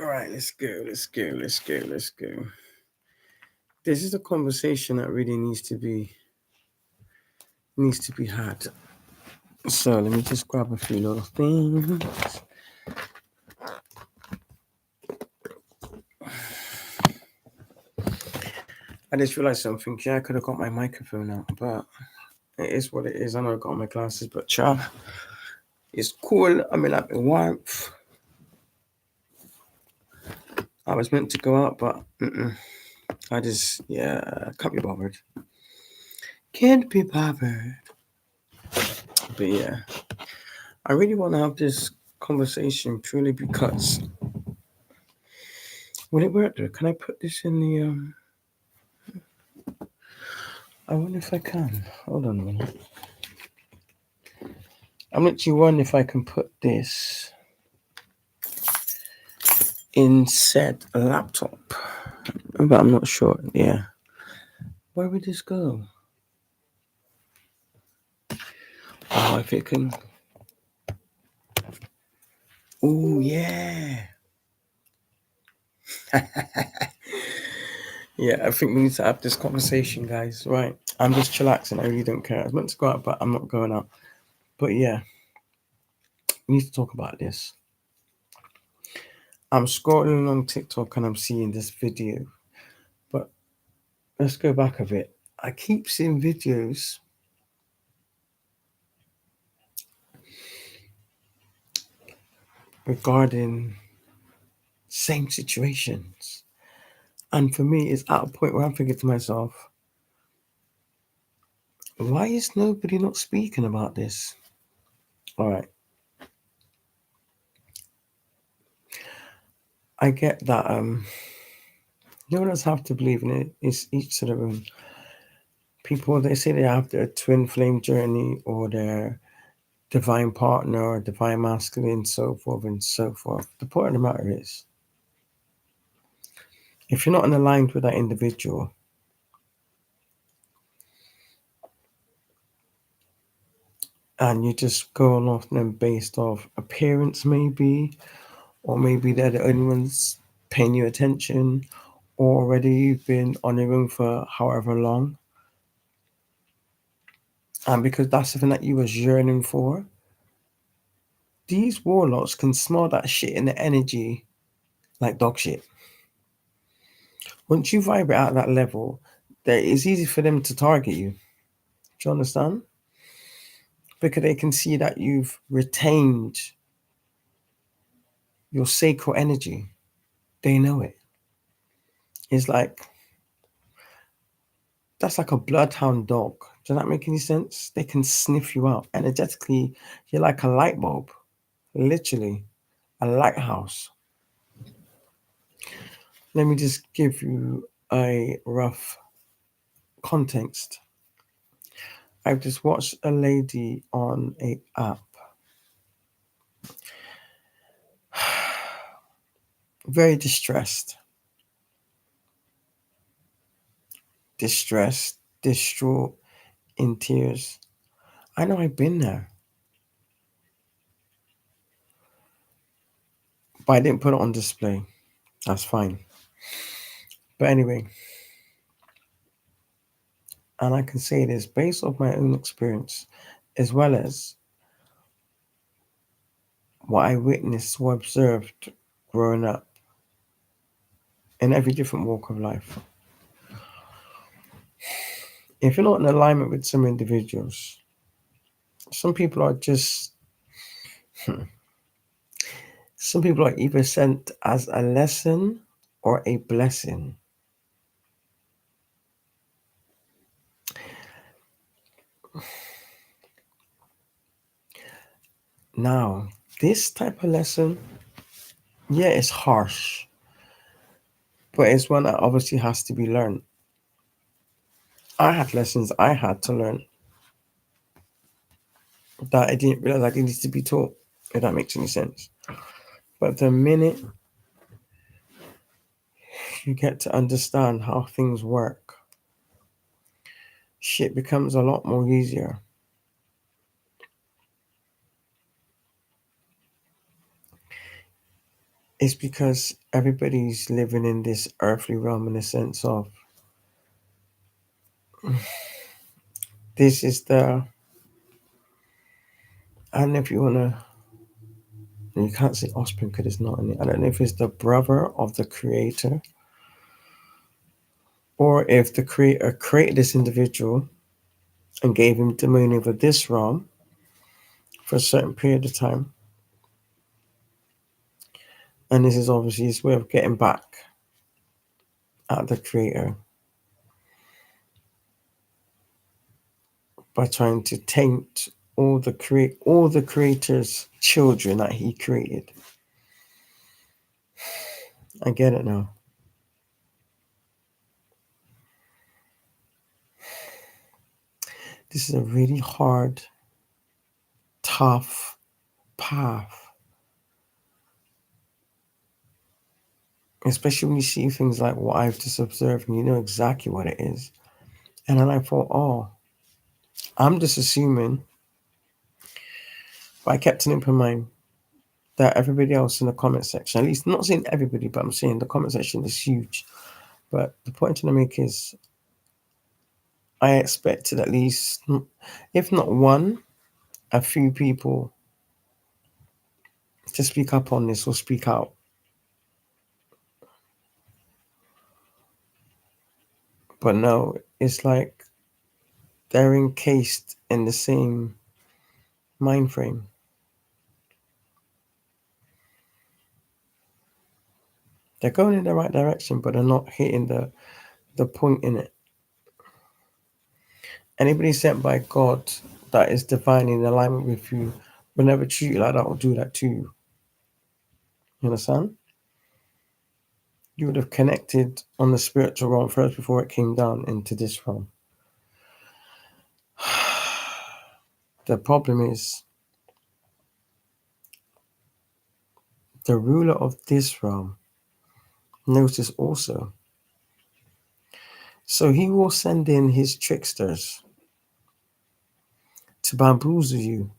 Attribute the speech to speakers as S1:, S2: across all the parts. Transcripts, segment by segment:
S1: All right, let's go. This is a conversation that really needs to be had. So let me just grab a few little things. I just realized something. Yeah, I could have got my microphone out, but it is what it is. I know I got my glasses, but child, it's cool. I mean, like warmth. I was meant to go out, but I just, yeah, can't be bothered. Can't be bothered. But yeah, I really want to have this conversation purely because will it work though? Can I put this in the I wonder if I can. Hold on a minute. I'm actually wondering if I can put this in said laptop, but I'm not sure. Yeah, where would this go? Oh, if it can. Oh yeah. Yeah, I think we need to have this conversation, guys. Right. I'm just chillaxing. I really don't care. I was meant to go out, but I'm not going out. But yeah, we need to talk about this. I'm scrolling on TikTok and I'm seeing this video. But let's go back a bit. I keep seeing videos regarding same situations. And for me, it's at a point where I'm thinking to myself, why is nobody not speaking about this? All right. I get that no one does have to believe in it. It's each to their own. People, they say they have their twin flame journey or their divine partner or divine masculine, so forth and so forth. The point of the matter is, if you're not in aligned with that individual, and you just go off them based off appearance, maybe, or maybe they're the only ones paying you attention, or already you've been on your own for however long, and because that's something that you was yearning for, these warlocks can smell that shit in the energy like dog shit. Once you vibrate at that level, that it's easy for them to target you. Do you understand? Because they can see that you've retained your sacred energy. They know it. It's like that's like a bloodhound dog. Does that make any sense? They can sniff you out energetically. You're like a light bulb, literally a lighthouse. Let me just give you a rough context. I've just watched a lady on a app, very distressed, distraught, in tears. I know I've been there, but I didn't put it on display. That's fine. But anyway, and I can say this based off my own experience, as well as what I witnessed or observed growing up in every different walk of life. If you're not in alignment with some individuals, some people are just, some people are either sent as a lesson or a blessing. Now, this type of lesson, yeah, it's harsh, but it's one that obviously has to be learned. I had lessons I had to learn that I didn't realize I needed to be taught, if that makes any sense. But the minute you get to understand how things work, shit becomes a lot more easier. It's because everybody's living in this earthly realm in the sense of this is the, I don't know if you want to, you can't say offspring because it's not in it. I don't know if it's the brother of the creator or if the creator created this individual and gave him dominion over this realm for a certain period of time. And this is obviously his way of getting back at the creator by trying to taint all the creator's children that he created. I get it now. This is a really hard, tough path. Especially when you see things like what I've just observed and you know exactly what it is. And then I thought, oh, I'm just assuming, but I kept an open mind that everybody else in the comment section, at least not saying everybody, but I'm saying the comment section is huge. But the point I'm trying to make is I expected at least, if not one, a few people to speak up on this or speak out. But no, it's like they're encased in the same mind frame. They're going in the right direction, but they're not hitting the point in it. Anybody sent by God that is divine in alignment with you will never treat you like that or do that to you. You understand? You would have connected on the spiritual realm first before it came down into this realm. The problem is the ruler of this realm knows this also. So he will send in his tricksters to bamboozle you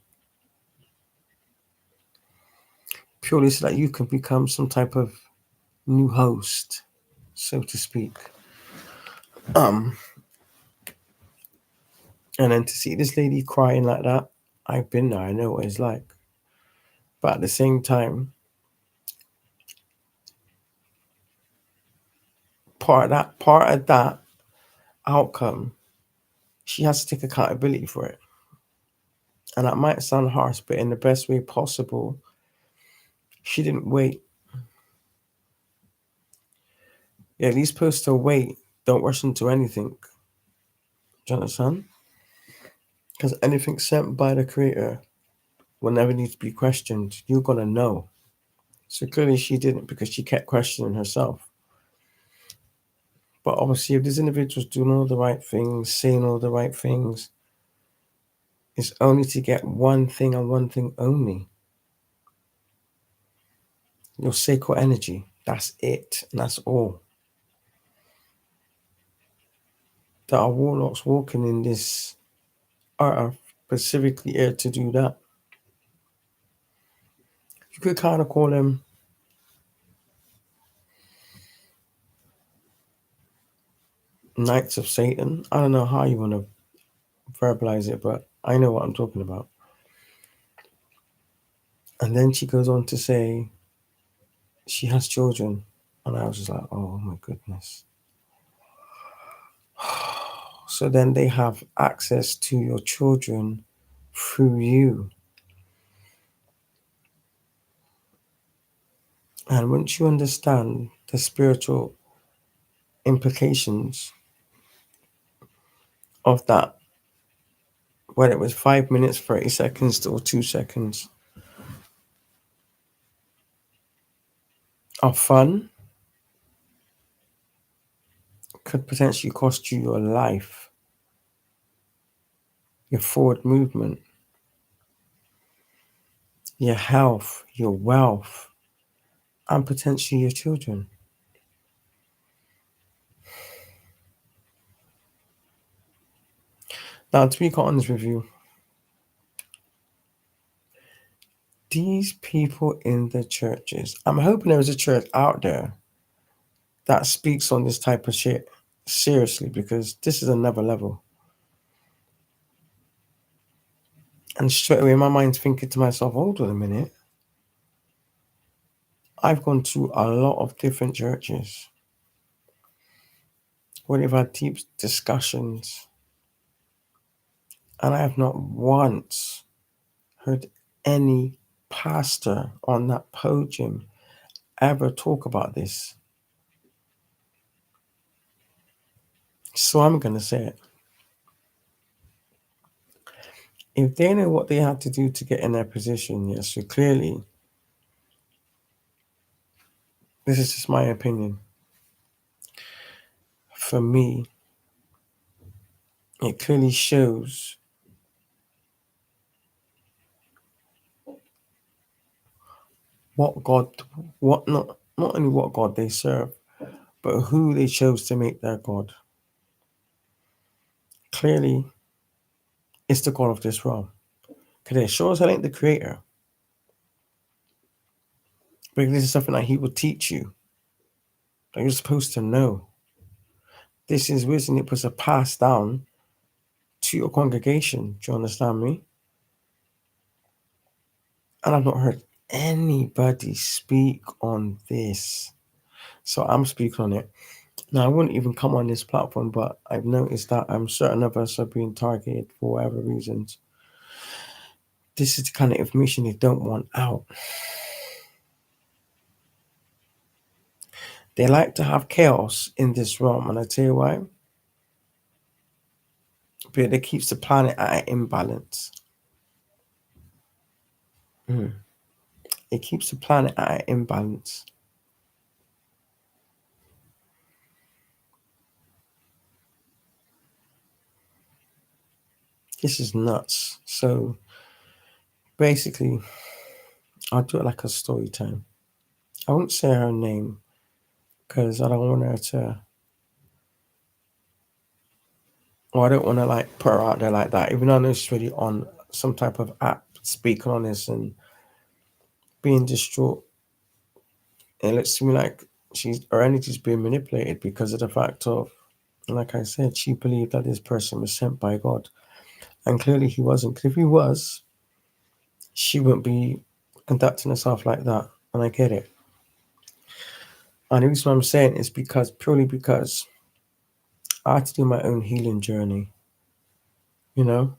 S1: purely so that you can become some type of new host, so to speak. And then to see this lady crying like that, I've been there, I know what it's like. But at the same time, part of that outcome, she has to take accountability for it. And that might sound harsh, but in the best way possible, she didn't wait. You're at least supposed to wait. Don't rush into anything. Do you understand? Because anything sent by the creator will never need to be questioned. You're going to know. So clearly she didn't because she kept questioning herself. But obviously, if these individuals doing all the right things, saying all the right things, it's only to get one thing and one thing only. Your sacred energy. That's it. And that's all. There are warlocks walking in this earth specifically here to do that. You could kind of call them knights of Satan. I don't know how you want to verbalize it, but I know what I'm talking about. And then she goes on to say she has children. And I was just like, oh my goodness. So then they have access to your children through you. And once you understand the spiritual implications of that, whether it was 5 minutes, 30 seconds, or 2 seconds of fun, could potentially cost you your life, your forward movement, your health, your wealth, and potentially your children. Now, to be quite honest with you, These people in the churches, I'm hoping there is a church out there that speaks on this type of shit seriously, because this is another level. And straight away, my mind's thinking to myself, hold on a minute. I've gone to a lot of different churches where they've had deep discussions, and I have not once heard any pastor on that podium ever talk about this. So I'm going to say it. If they know what they had to do to get in their position, yes, so clearly, this is just my opinion. For me, it clearly shows what God, what not only what God they serve, but who they chose to make their God. Clearly, it's the God of this realm. Because it sure as hell ain't the creator. But this is something that he will teach you, that you're supposed to know. This is wisdom it was a pass down to your congregation. Do you understand me? And I've not heard anybody speak on this. So I'm speaking on it. Now, I wouldn't even come on this platform, but I've noticed that certain of us are being targeted for whatever reasons. This is the kind of information they don't want out. They like to have chaos in this realm, and I tell you why. But it keeps the planet at an imbalance. It keeps the planet at an imbalance. This is nuts. So basically, I'll do it like a story time. I won't say her name because I don't want her to, or I don't want to like put her out there like that, even though I know she's really on some type of app speaking on this and being distraught. It looks to me like her energy's being manipulated because of the fact of, like I said, she believed that this person was sent by God. And clearly he wasn't. Because if he was, she wouldn't be conducting herself like that. And I get it. And the reason I'm saying is purely because I had to do my own healing journey, you know,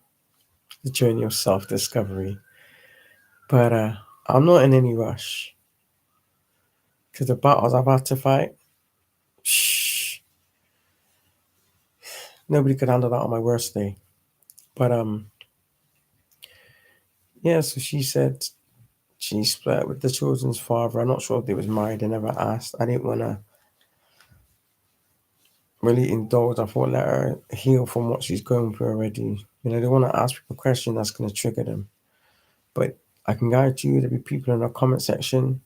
S1: the journey of self discovery. But I'm not in any rush because the battles I've had to fight, shh, nobody could handle that on my worst day. But yeah, so she said she split with the children's father. I'm not sure if they was married. I never asked. I didn't want to really indulge. I thought let her heal from what she's going through already. You know, they want to ask people a question that's going to trigger them. But I can guarantee you there'll be people in the comment section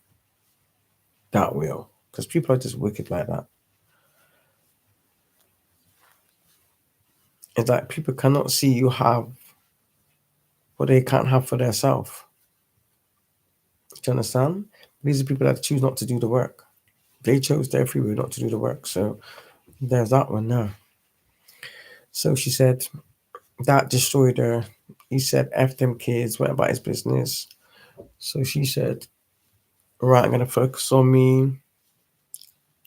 S1: that will. Because people are just wicked like that. It's like people cannot see you have what they can't have for themselves. Do you understand? These are people that choose not to do the work. They chose their free will not to do the work. So there's that one now. So she said that destroyed her. He said, F them kids, went about his business. So she said, right, I'm going to focus on me.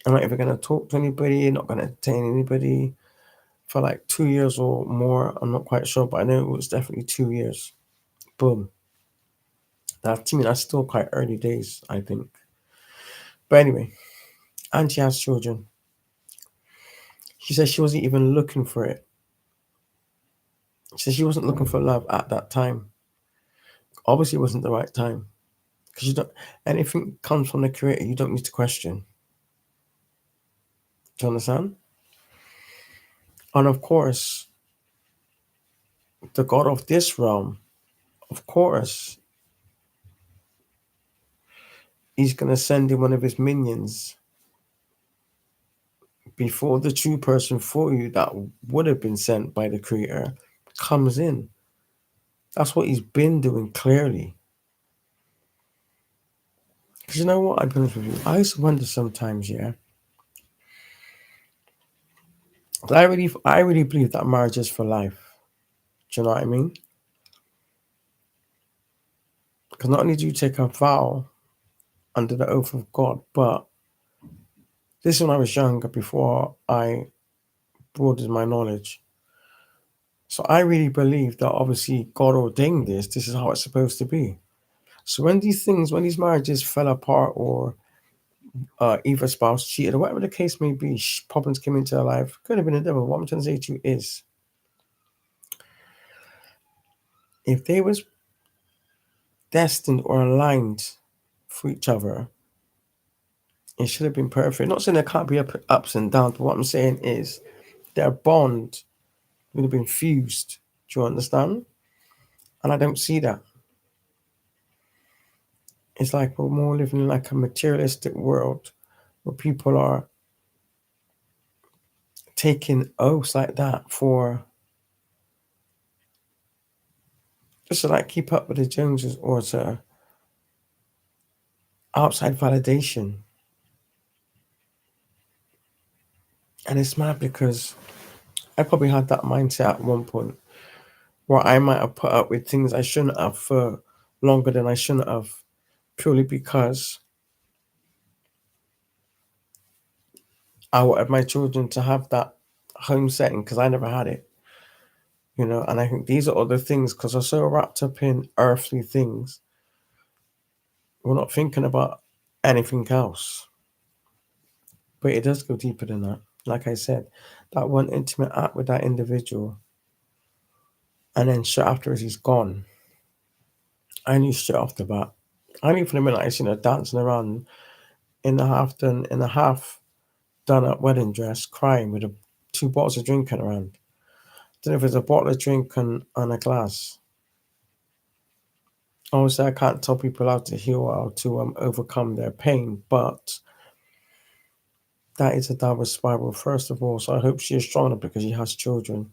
S1: I'm not even going to talk to anybody, not going to entertain anybody for like 2 years or more. I'm not quite sure, but I know it was definitely 2 years. Boom. That to me, that's still quite early days, I think. But anyway, and she has children. She said she wasn't even looking for it. She said she wasn't looking for love at that time. Obviously, it wasn't the right time. Because you don't, anything comes from the creator, you don't need to question. Do you understand? And of course, the God of this realm, of course, he's going to send in one of his minions before the true person for you that would have been sent by the creator comes in. That's what he's been doing clearly. You know what? I'll be honest with you. I used to wonder sometimes, yeah. I really believe that marriage is for life. Do you know what I mean? Because not only do you take a vow under the oath of God, but this is when I was younger, before I broadened my knowledge. So I really believe that obviously God ordained this. This is how it's supposed to be. So when these marriages fell apart, or either spouse cheated, or whatever the case may be, problems came into their life, could have been the devil. What I'm trying to say to you is, if they was destined or aligned for each other, it should have been perfect. Not saying there can't be ups and downs, but what I'm saying is their bond would have been fused. Do you understand? And I don't see that. It's like we're more living in like a materialistic world where people are taking oaths like that for just to like keep up with the Joneses, or to outside validation. And it's mad because I probably had that mindset at one point where I might have put up with things I shouldn't have for longer than I shouldn't have, purely because I wanted my children to have that home setting because I never had it, you know. And I think these are other things because we're so wrapped up in earthly things, we're not thinking about anything else. But it does go deeper than that. Like I said, that one intimate act with that individual, and then straight afterwards he's gone. I knew straight off the bat. I knew from the minute I seen her dancing around in the half done up wedding dress, crying with two bottles of drink around. Don't know if it's a bottle of drink and a glass. Obviously, I can't tell people how to heal or how to overcome their pain, but that is a downward spiral, first of all. So I hope she is stronger because she has children.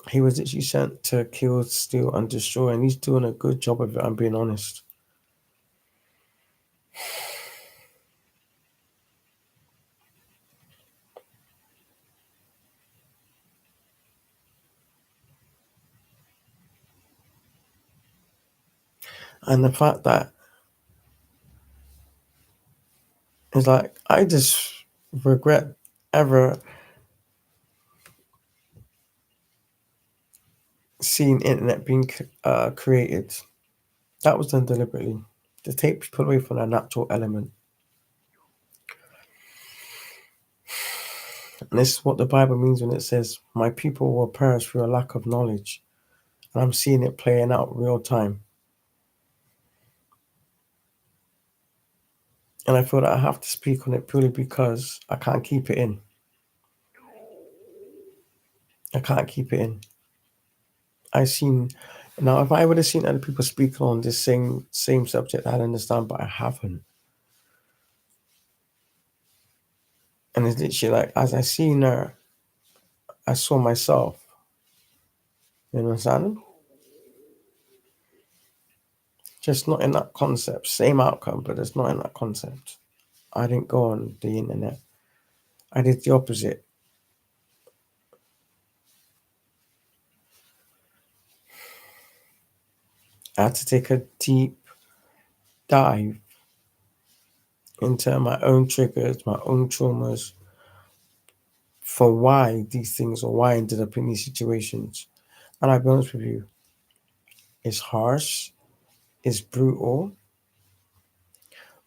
S1: He was literally sent to kill, steal, and destroy, and he's doing a good job of it, I'm being honest. And the fact that it's like, I just regret ever seeing internet being created. That was done deliberately to take people away from their natural element. And this is what the Bible means when it says, "My people will perish through a lack of knowledge." And I'm seeing it playing out real time. And I feel that I have to speak on it purely because I can't keep it in. I can't keep it in. I seen now if I would have seen other people speak on this same subject, I'd understand, but I haven't. And it's literally like as I seen her, I saw myself. You understand? Just not in that concept. Same outcome, but it's not in that concept. I didn't go on the internet. I did the opposite. I had to take a deep dive into my own triggers, my own traumas, for why these things or why I ended up in these situations. And I'll be honest with you, it's harsh, it's brutal,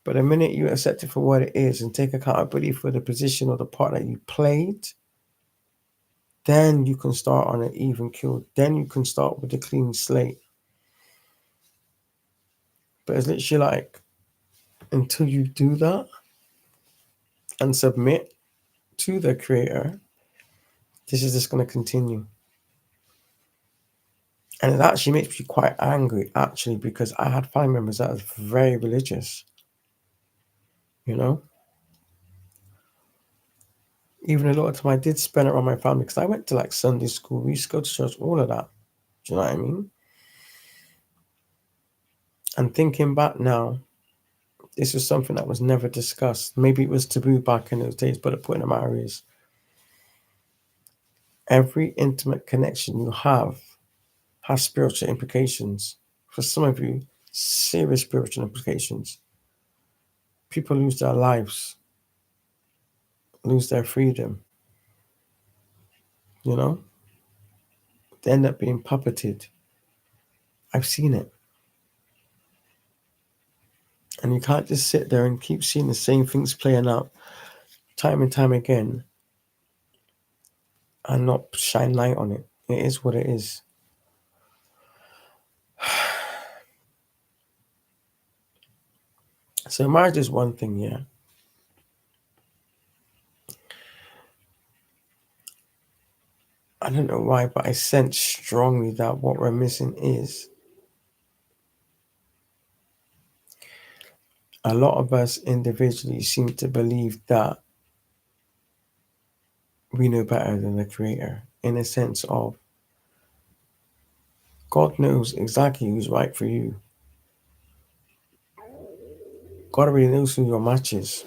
S1: but the minute you accept it for what it is and take accountability for the position or the part that you played, then you can start on an even keel. Then you can start with a clean slate. But it's literally like until you do that and submit to the creator, this is just going to continue. And it actually makes me quite angry, actually, because I had family members that was very religious, you know? Even a lot of time I did spend it on my family because I went to like Sunday school, we used to go to church, all of that. Do you know what I mean? And thinking back now, this was something that was never discussed. Maybe it was taboo back in those days, but the point of the matter is, every intimate connection you have has spiritual implications. For some of you, serious spiritual implications. People lose their lives, lose their freedom, you know? They end up being puppeted. I've seen it. And you can't just sit there and keep seeing the same things playing out time and time again and not shine light on it. It is what it is. So marriage is one thing, yeah. I don't know why, but I sense strongly that what we're missing is a lot of us individually seem to believe that we know better than the creator, in a sense of God knows exactly who's right for you. God already knows who your match is.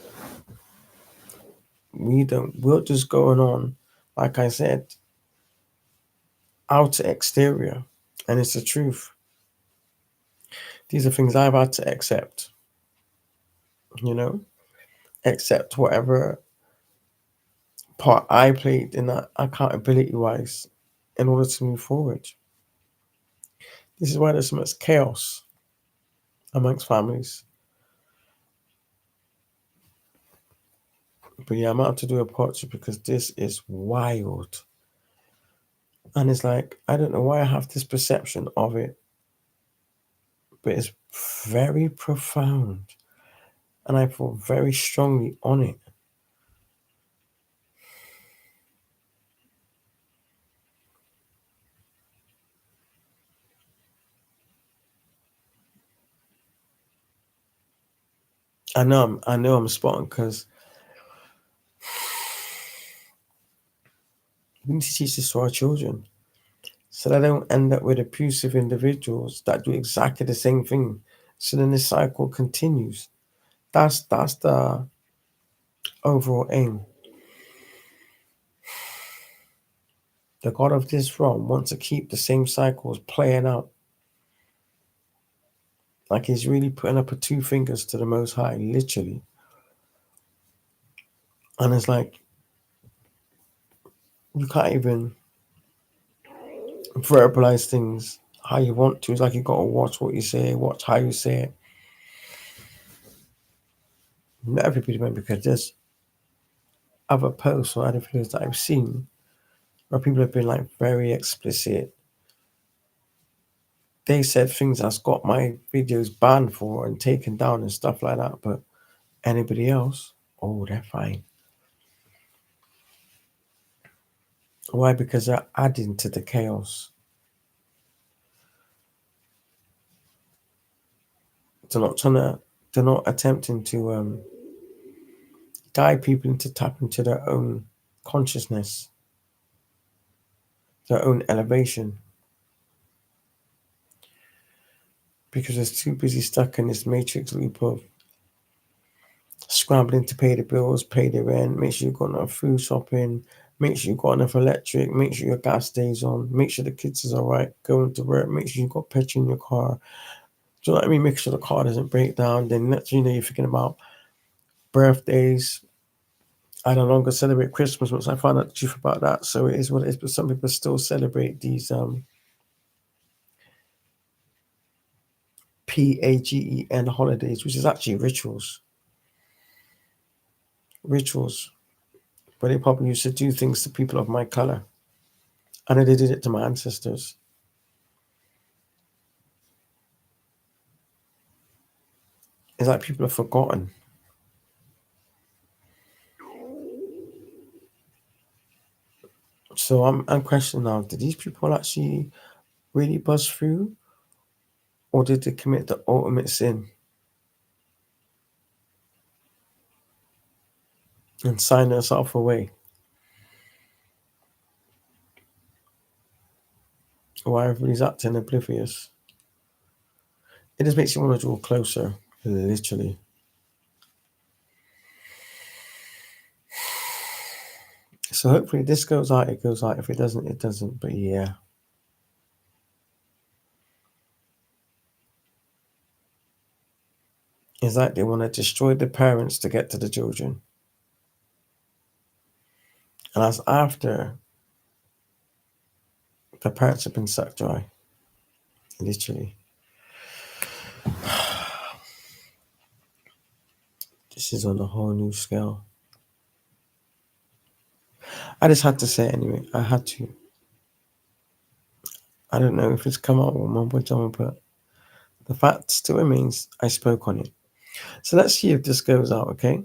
S1: We don't. We're just going on, like I said, outer exterior. And it's the truth. These are things I've had to accept, you know? Accept whatever part I played in that accountability wise in order to move forward. This is why there's so much chaos amongst families. But yeah, I'm out to do a portrait because this is wild. And it's like, I don't know why I have this perception of it, but it's very profound. And I feel very strongly on it. I know I'm spot on because we need to teach this to our children so they don't end up with abusive individuals that do exactly the same thing. So then the cycle continues. That's the overall aim. The God of this realm wants to keep the same cycles playing out. Like he's really putting up a two fingers to the most high, literally. And it's like you can't even verbalize things how you want to. It's like you gotta watch what you say, watch how you say it. Not everybody might, because there's other posts or other videos that I've seen where people have been like very explicit. They said things that's got my videos banned for and taken down and stuff like that, but anybody else, oh, they're fine. Why? Because they're adding to the chaos. They're not trying to. They're not attempting to guide people into tap into their own consciousness, their own elevation, because they're too busy stuck in this matrix loop of scrambling to pay the bills, pay the rent, make sure you've got enough food shopping, make sure you've got enough electric, make sure your gas stays on, make sure the kids is all right, going to work, make sure you've got petrol in your car. Do you know what I mean? Make sure the car doesn't break down. Then next thing you know, you're thinking about birthdays. I no longer celebrate Christmas once I found out the truth about that. So it is what it is. But some people still celebrate these PAGEN holidays, which is actually rituals. Rituals. But they probably used to do things to people of my color. I know they did it to my ancestors. It's like people have forgotten. So I'm questioning now, did these people actually really buzz through? Or did they commit the ultimate sin and sign themselves away? Why everybody's acting oblivious? It just makes you want to draw closer, literally. So hopefully this goes out, it goes out. If it doesn't, it doesn't. But yeah. It's like they want to destroy the parents to get to the children. And that's after the parents have been sucked dry. Literally. This is on a whole new scale. I just had to say it anyway. I had to. I don't know if it's come out or mumbo jumbo, but the fact still remains I spoke on it. So let's see if this goes out, okay?